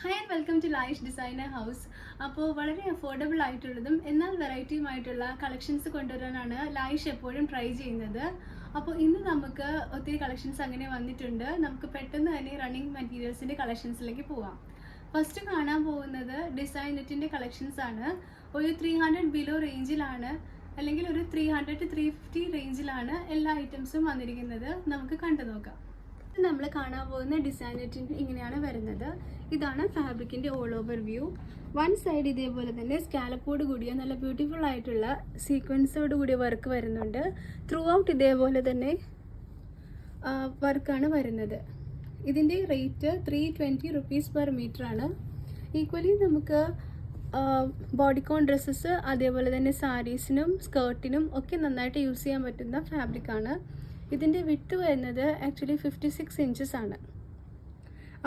Hi and welcome to ലൈഷ് designer house. അപ്പോൾ വളരെ അഫോർഡബിൾ ആയിട്ടുള്ളതും എന്നാൽ വെറൈറ്റിയുമായിട്ടുള്ള കളക്ഷൻസ് കൊണ്ടുവരാനാണ് ലൈഷ് എപ്പോഴും ട്രൈ ചെയ്യുന്നത്. അപ്പോൾ ഇന്ന് നമുക്ക് ഒത്തിരി കളക്ഷൻസ് അങ്ങനെ വന്നിട്ടുണ്ട്. നമുക്ക് പെട്ടെന്ന് തന്നെ റണ്ണിങ് മെറ്റീരിയൽസിൻ്റെ കളക്ഷൻസിലേക്ക് പോവാം. ഫസ്റ്റ് കാണാൻ പോകുന്നത് ഡിസൈൻ നെറ്റിൻ്റെ കളക്ഷൻസ് ആണ്. ഒരു 300 ബിലോ റേഞ്ചിലാണ്, അല്ലെങ്കിൽ ഒരു 300 to 350 റേഞ്ചിലാണ് എല്ലാ ഐറ്റംസും വന്നിരിക്കുന്നത്. നമുക്ക് കണ്ടു നോക്കാം. നമ്മൾ കാണാൻ പോകുന്ന ഡിസൈൻ നെറ്റിൻ്റെ ഇങ്ങനെയാണ് വരുന്നത്. ഇതാണ് ഫാബ്രിക്കിൻ്റെ all over view. One side ഇതേപോലെ തന്നെ സ്കാലപ്പോട് കൂടിയ നല്ല ബ്യൂട്ടിഫുൾ ആയിട്ടുള്ള സീക്വൻസോട് കൂടിയ വർക്ക് വരുന്നുണ്ട്. ത്രൂ ഔട്ട് ഇതേപോലെ തന്നെ വർക്കാണ് വരുന്നത്. ഇതിൻ്റെ റേറ്റ് 320 റുപ്പീസ് പെർ മീറ്റർ ആണ്. ഈക്വലി നമുക്ക് ബോഡിക്കോൺ ഡ്രസ്സസ് അതേപോലെ തന്നെ സാരീസിനും സ്കേർട്ടിനും ഒക്കെ നന്നായിട്ട് യൂസ് ചെയ്യാൻ പറ്റുന്ന ഫാബ്രിക്കാണ്. ഇതിൻ്റെ വിട്ട് വരുന്നത് ആക്ച്വലി 56 ഇഞ്ചസ് ആണ്.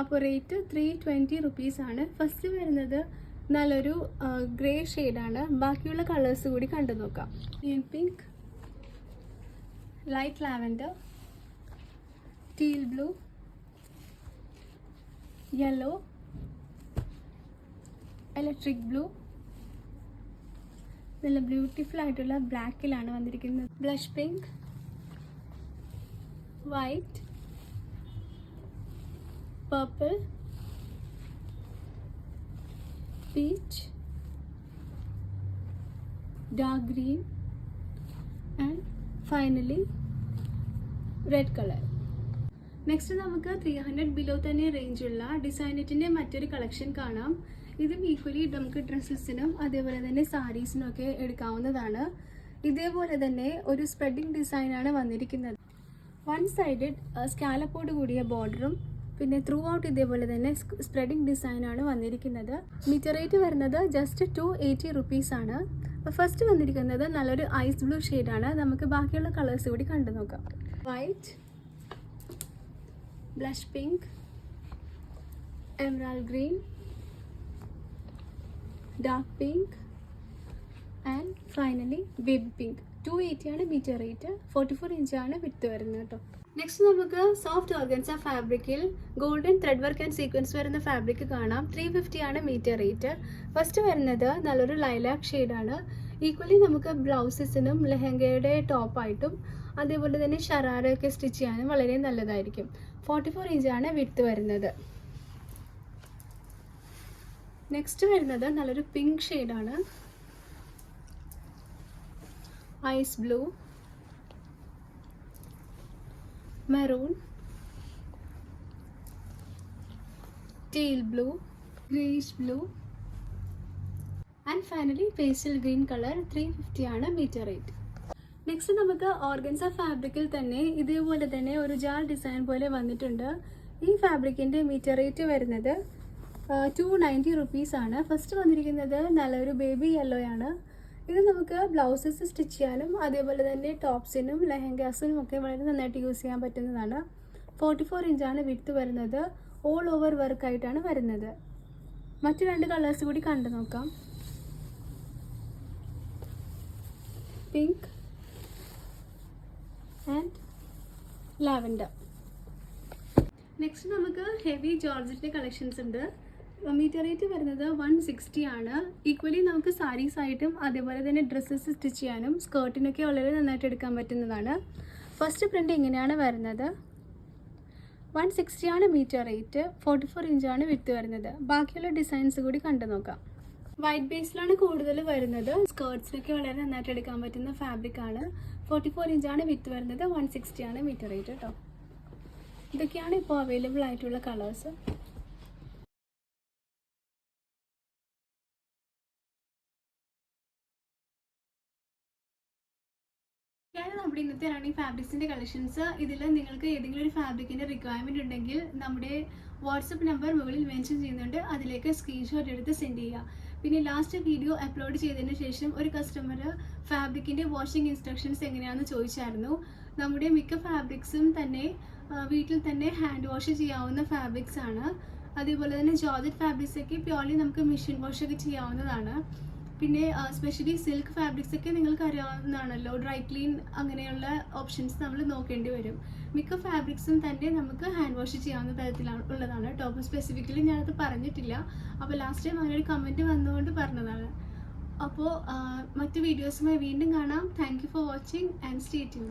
അപ്പോൾ റേറ്റ് 320 റുപ്പീസ് ആണ്. ഫസ്റ്റ് വരുന്നത് നല്ലൊരു ഗ്രേ ഷെയ്ഡാണ്. ബാക്കിയുള്ള കളേഴ്സ് കൂടി കണ്ടു നോക്കാം. Green pink, light lavender, teal blue, yellow, electric blue, നല്ല ബ്യൂട്ടിഫുൾ ആയിട്ടുള്ള ബ്ലാക്കിലാണ് വന്നിരിക്കുന്നത്. Blush pink, white, purple, peach, dark green, and finally red color. Next നമുക്ക് 300 ബിലോ തന്നെ റേഞ്ചുള്ള ഡിസൈനറ്റിൻ്റെ മറ്റൊരു കളക്ഷൻ കാണാം. ഇതും ഈക്വലി നമുക്ക് ഡ്രസ്സസിനും അതേപോലെ തന്നെ സാരീസിനും ഒക്കെ എടുക്കാവുന്നതാണ്. ഇതേപോലെ തന്നെ ഒരു സ്പ്രെഡിങ് ഡിസൈനാണ് വന്നിരിക്കുന്നത്. വൺ സൈഡഡ് സ്കാലപ്പോട് കൂടിയ ബോർഡറും പിന്നെ ത്രൂ ഔട്ട് ഇതേപോലെ തന്നെ സ്പ്രെഡിങ് ഡിസൈനാണ് വന്നിരിക്കുന്നത്. മീറ്റർ റേറ്റ് വരുന്നത് ജസ്റ്റ് 280 റുപ്പീസ് ആണ്. അപ്പോൾ ഫസ്റ്റ് വന്നിരിക്കുന്നത് നല്ലൊരു ഐസ് ബ്ലൂ ഷെയ്ഡാണ്. നമുക്ക് ബാക്കിയുള്ള കളേഴ്സ് കൂടി കണ്ടു നോക്കാം. White, blush pink, emerald green, dark pink and finally baby pink. 280 ആണ് മീറ്റർ റേറ്റ്. 44 ഇഞ്ചാണ് വിട്ട് വരുന്നത് കേട്ടോ. നെക്സ്റ്റ് നമുക്ക് സോഫ്റ്റ് ഓർഗൻസ ഫാബ്രിക്കിൽ golden thread work and sequence വരുന്ന ഫാബ്രിക് കാണാം. 350 ആണ് മീറ്റർ റേറ്റ്. ഫസ്റ്റ് വരുന്നത് നല്ലൊരു ലൈലാക്ക് ഷെയ്ഡാണ്. ഈക്വലി നമുക്ക് ബ്ലൗസസിനും ലെഹങ്കയുടെ ടോപ്പായിട്ടും അതേപോലെ തന്നെ ഷറാറയൊക്കെ സ്റ്റിച്ച് ചെയ്യാനും വളരെ നല്ലതായിരിക്കും. 44 ഇഞ്ചാണ് വിട്ട് വരുന്നത്. നെക്സ്റ്റ് വരുന്നത് നല്ലൊരു പിങ്ക് ഷെയ്ഡാണ്. ice blue, maroon, teal blue, greenish blue and finally pastel green color. 350 ആണ് മീറ്റർ റേറ്റ്. നെക്സ്റ്റ് നമുക്ക് ഓർഗൻസ ഫാബ്രിക്കിൽ തന്നെ ഇതേപോലെ തന്നെ ഒരു ജാൾ ഡിസൈൻ പോലെ വന്നിട്ടുണ്ട്. ഈ ഫാബ്രിക്കിൻ്റെ മീറ്റർ റേറ്റ് വരുന്നത് 290 റുപ്പീസ് ആണ്. ഫസ്റ്റ് വന്നിരിക്കുന്നത് നല്ലൊരു ബേബി യെല്ലോ ആണ്. ഇത് നമുക്ക് ബ്ലൗസസ് സ്റ്റിച്ച് ചെയ്യാനും അതേപോലെ തന്നെ ടോപ്സിനും ലെഹങ്കാസിനും ഒക്കെ വളരെ നന്നായിട്ട് യൂസ് ചെയ്യാൻ പറ്റുന്നതാണ്. 44 ഇഞ്ചാണ് വിഡ്ത്ത് വരുന്നത്. ഓൾ ഓവർ വർക്കായിട്ടാണ് വരുന്നത്. മറ്റു രണ്ട് കളേഴ്സ് കൂടി കണ്ടു നോക്കാം. Pink and lavender. നെക്സ്റ്റ് നമുക്ക് ഹെവി ജോർജറ്റിൻ്റെ കളക്ഷൻസ് ഉണ്ട്. മീറ്റർ റേറ്റ് വരുന്നത് 160 ആണ്. ഈക്വലി നമുക്ക് സാരീസ് ആയിട്ടും അതേപോലെ തന്നെ ഡ്രസ്സസ് സ്റ്റിച്ച് ചെയ്യാനും സ്കേർട്ടിനൊക്കെ വളരെ നന്നായിട്ട് എടുക്കാൻ പറ്റുന്നതാണ്. ഫസ്റ്റ് പ്രിൻ്റ് ഇങ്ങനെയാണ് വരുന്നത്. 160 ആണ് മീറ്റർ റേറ്റ്. 44 ഇഞ്ചാണ് വിട്ട് വരുന്നത്. ബാക്കിയുള്ള ഡിസൈൻസ് കൂടി കണ്ടു നോക്കാം. വൈറ്റ് ബേസിലാണ് കൂടുതൽ വരുന്നത്. സ്കേർട്സിനൊക്കെ വളരെ നന്നായിട്ട് എടുക്കാൻ പറ്റുന്ന ഫാബ്രിക്കാണ്. 44 ഇഞ്ചാണ് വിട്ട് വരുന്നത്. 160 ആണ് മീറ്റർ റേറ്റ് കേട്ടോ. ഇതൊക്കെയാണ് ഇപ്പോൾ അവൈലബിൾ ആയിട്ടുള്ള കളേഴ്സ്. നമ്മുടെ ഇന്നത്തെ റണ്ണിങ് ഫാബ്രിക്സിൻ്റെ കളക്ഷൻസ്. ഇതിൽ നിങ്ങൾക്ക് ഏതെങ്കിലും ഒരു ഫാബ്രിക്കിൻ്റെ റിക്വയർമെൻറ്റ് ഉണ്ടെങ്കിൽ നമ്മുടെ വാട്സപ്പ് നമ്പർ മുകളിൽ മെൻഷൻ ചെയ്യുന്നുണ്ട്. അതിലേക്ക് സ്ക്രീൻഷോട്ട് എടുത്ത് സെൻഡ് ചെയ്യുക. പിന്നെ ലാസ്റ്റ് വീഡിയോ അപ്ലോഡ് ചെയ്തതിന് ശേഷം ഒരു കസ്റ്റമർ ഫാബ്രിക്കിൻ്റെ വാഷിംഗ് ഇൻസ്ട്രക്ഷൻസ് എങ്ങനെയാണെന്ന് ചോദിച്ചായിരുന്നു. നമ്മുടെ മിക്ക ഫാബ്രിക്സും തന്നെ വീട്ടിൽ തന്നെ ഹാൻഡ് വാഷ് ചെയ്യാവുന്ന ഫാബ്രിക്സ് ആണ്. അതേപോലെ തന്നെ ജോർജറ്റ് ഫാബ്രിക്സൊക്കെ പ്യോർലി നമുക്ക് മെഷീൻ വാഷൊക്കെ ചെയ്യാവുന്നതാണ്. പിന്നെ സ്പെഷ്യലി സിൽക്ക് ഫാബ്രിക്സ് ഒക്കെ നിങ്ങൾക്ക് അറിയാവുന്നതാണല്ലോ, ഡ്രൈ ക്ലീൻ അങ്ങനെയുള്ള ഓപ്ഷൻസ് നമ്മൾ നോക്കേണ്ടി വരും. മിക്ക ഫാബ്രിക്സും തന്നെ നമുക്ക് ഹാൻഡ് വാഷ് ചെയ്യാവുന്ന തരത്തിലാണ് ഉള്ളതാണ്. ടോപ്പ് സ്പെസിഫിക്കലി ഞാനത് പറഞ്ഞിട്ടില്ല, അപ്പോൾ ലാസ്റ്റ് ടൈം അങ്ങനെ ഒരു കമൻറ്റ് വന്നുകൊണ്ട് പറഞ്ഞതാണ്. അപ്പോൾ മറ്റ് വീഡിയോസുമായി വീണ്ടും കാണാം. Thank you for watching and stay tuned.